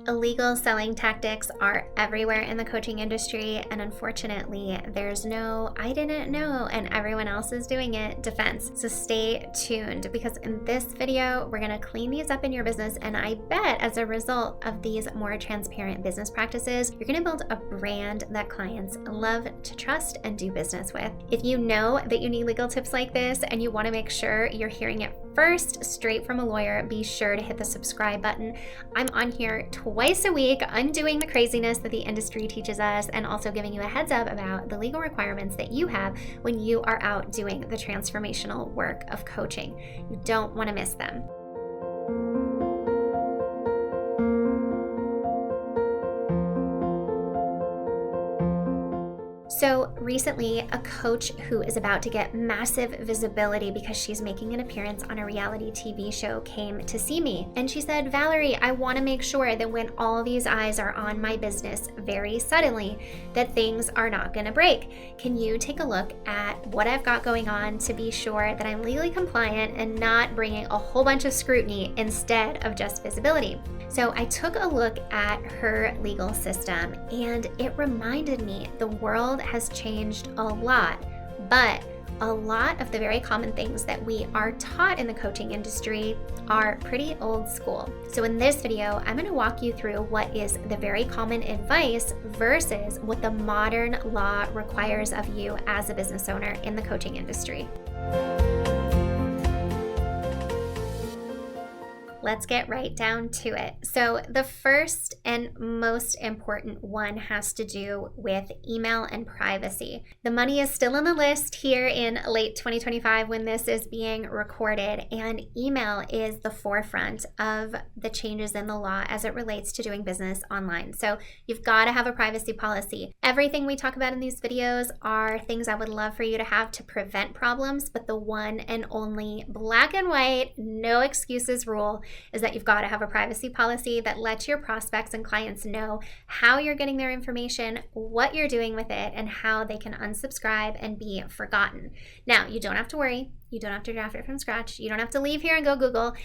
Illegal selling tactics are everywhere in the coaching industry, and unfortunately, there's no "I didn't know and everyone else is doing it" defense. So stay tuned, because in this video, we're gonna clean these up in your business, and I bet as a result of these more transparent business practices, you're gonna build a brand that clients love to trust and do business with. If you know that you need legal tips like this and you wanna make sure you're hearing it first, straight from a lawyer, be sure to hit the subscribe button. I'm on here twice a week, undoing the craziness that the industry teaches us, and also giving you a heads up about the legal requirements that you have when you are out doing the transformational work of coaching. You don't want to miss them. So recently, a coach who is about to get massive visibility because she's making an appearance on a reality TV show came to see me. And she said, "Valerie, I want to make sure that when all these eyes are on my business very suddenly, that things are not going to break. Can you take a look at what I've got going on to be sure that I'm legally compliant and not bringing a whole bunch of scrutiny instead of just visibility?" So I took a look at her legal system, and it reminded me the world has changed a lot, but a lot of the very common things that we are taught in the coaching industry are pretty old school. So in this video, I'm going to walk you through what is the very common advice versus what the modern law requires of you as a business owner in the coaching industry. Let's get right down to it. So the first and most important one has to do with email and privacy. The money is still on the list here in late 2025 when this is being recorded, and email is the forefront of the changes in the law as it relates to doing business online. So you've got to have a privacy policy. Everything we talk about in these videos are things I would love for you to have to prevent problems, but the one and only black and white, no excuses rule is that you've got to have a privacy policy that lets your prospects and clients know how you're getting their information, what you're doing with it, and how they can unsubscribe and be forgotten. Now, you don't have to worry. You don't have to draft it from scratch. You don't have to leave here and go Google.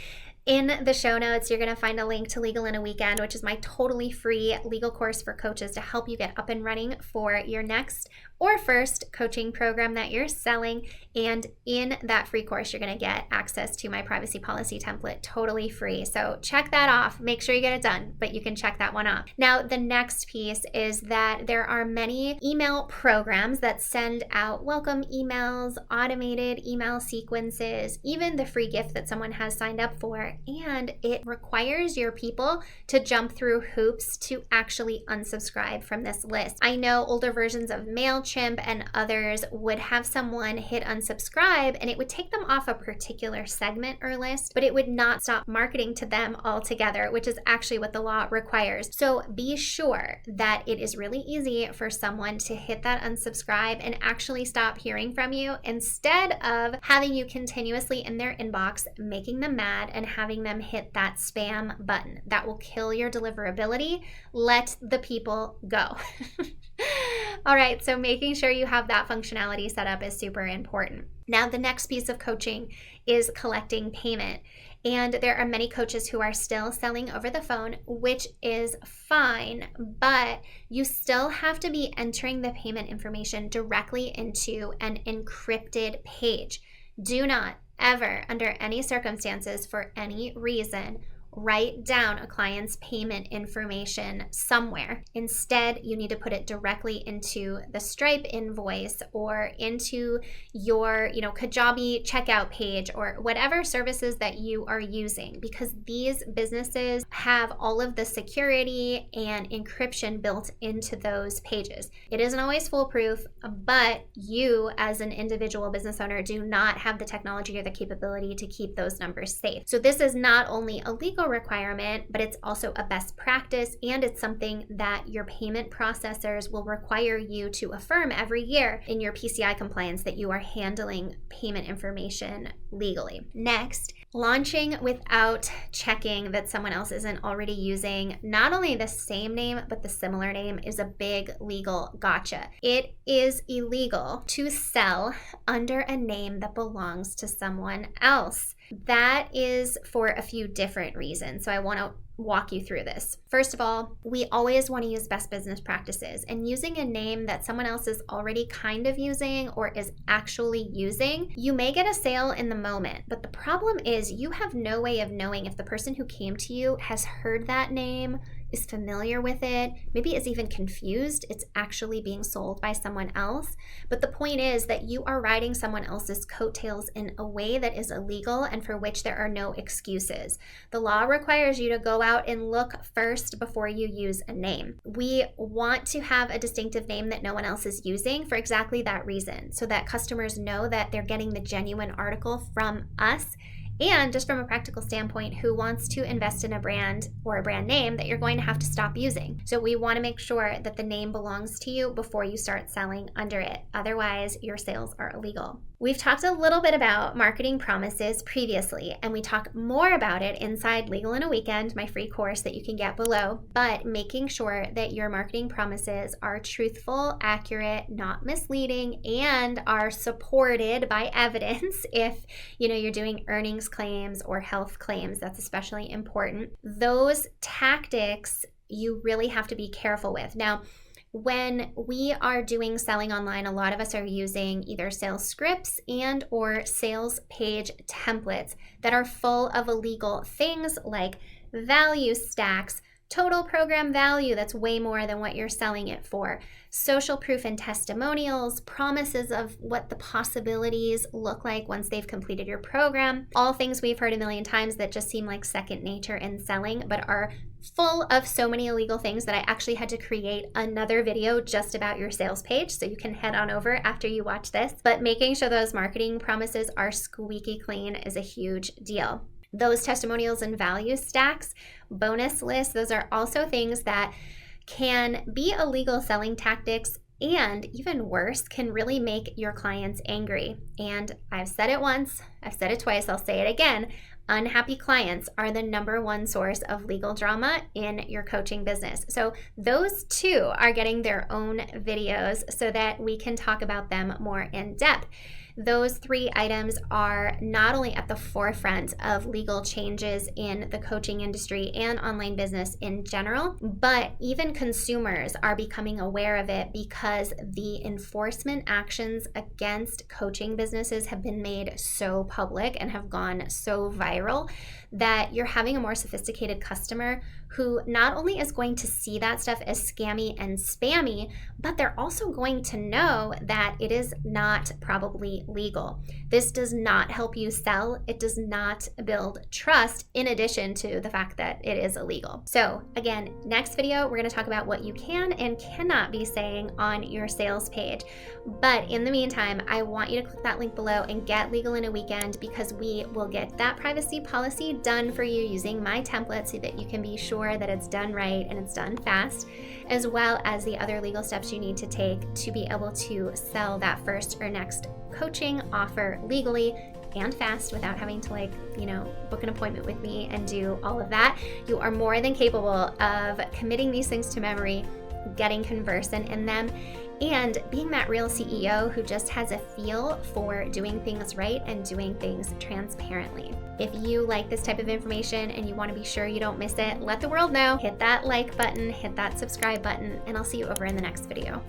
In the show notes, you're going to find a link to Legal in a Weekend, which is my totally free legal course for coaches to help you get up and running for your next or first coaching program that you're selling. And in that free course, you're going to get access to my privacy policy template totally free. So check that off. Make sure you get it done, but you can check that one off. Now, the next piece is that there are many email programs that send out welcome emails, automated email sequences, even the free gift that someone has signed up for. And it requires your people to jump through hoops to actually unsubscribe from this list. I know older versions of MailChimp and others would have someone hit unsubscribe and it would take them off a particular segment or list, but it would not stop marketing to them altogether, which is actually what the law requires. So be sure that it is really easy for someone to hit that unsubscribe and actually stop hearing from you, instead of having you continuously in their inbox, making them mad and having them hit that spam button. That will kill your deliverability. Let the people go. All right, so making sure you have that functionality set up is super important. Now, the next piece of coaching is collecting payment. And there are many coaches who are still selling over the phone, which is fine, but you still have to be entering the payment information directly into an encrypted page. Do not ever, under any circumstances, for any reason, write down a client's payment information somewhere. Instead, you need to put it directly into the Stripe invoice or into your, Kajabi checkout page or whatever services that you are using, because these businesses have all of the security and encryption built into those pages. It isn't always foolproof, but you as an individual business owner do not have the technology or the capability to keep those numbers safe. So this is not only a legal requirement, but it's also a best practice, and it's something that your payment processors will require you to affirm every year in your PCI compliance that you are handling payment information legally. Next, launching without checking that someone else isn't already using not only the same name, but the similar name is a big legal gotcha. It is illegal to sell under a name that belongs to someone else. That is for a few different reasons. So I want to walk you through this. First of all, we always want to use best business practices, and using a name that someone else is already kind of using or is actually using, you may get a sale in the moment, but the problem is you have no way of knowing if the person who came to you has heard that name, is familiar with it, maybe is even confused it's actually being sold by someone else. But the point is that you are riding someone else's coattails in a way that is illegal and for which there are no excuses. The law requires you to go out and look first before you use a name. We want to have a distinctive name that no one else is using for exactly that reason, so that customers know that they're getting the genuine article from us. And just from a practical standpoint, who wants to invest in a brand or a brand name that you're going to have to stop using? So we want to make sure that the name belongs to you before you start selling under it. Otherwise, your sales are illegal. We've talked a little bit about marketing promises previously, and we talk more about it inside Legal in a Weekend, my free course that you can get below. But making sure that your marketing promises are truthful, accurate, not misleading, and are supported by evidence. If you're doing earnings claims or health claims, that's especially important. Those tactics you really have to be careful with. Now, when we are doing selling online, a lot of us are using either sales scripts and or sales page templates that are full of illegal things like value stacks, total program value that's way more than what you're selling it for, social proof and testimonials, promises of what the possibilities look like once they've completed your program, all things we've heard a million times that just seem like second nature in selling, but are full of so many illegal things that I actually had to create another video just about your sales page, so you can head on over after you watch this. But making sure those marketing promises are squeaky clean is a huge deal. Those testimonials and value stacks, bonus lists, those are also things that can be illegal selling tactics, and even worse, can really make your clients angry. And I've said it once, I've said it twice, I'll say it again. Unhappy clients are the number one source of legal drama in your coaching business. So those two are getting their own videos so that we can talk about them more in depth. Those three items are not only at the forefront of legal changes in the coaching industry and online business in general, but even consumers are becoming aware of it because the enforcement actions against coaching businesses have been made so public and have gone so viral that you're having a more sophisticated customer who not only is going to see that stuff as scammy and spammy, but they're also going to know that it is not probably legal. This does not help you sell. It does not build trust, in addition to the fact that it is illegal. So again, next video, we're going to talk about what you can and cannot be saying on your sales page. But in the meantime, I want you to click that link below and get Legal in a Weekend, because we will get that privacy policy done for you using my template so that you can be sure that it's done right and it's done fast, as well as the other legal steps you need to take to be able to sell that first or next coaching offer legally and fast without having to book an appointment with me and do all of that. You are more than capable of committing these things to memory, getting conversant in them, and being that real CEO who just has a feel for doing things right and doing things transparently. If you like this type of information and you want to be sure you don't miss it, let the world know. Hit that like button, hit that subscribe button, and I'll see you over in the next video.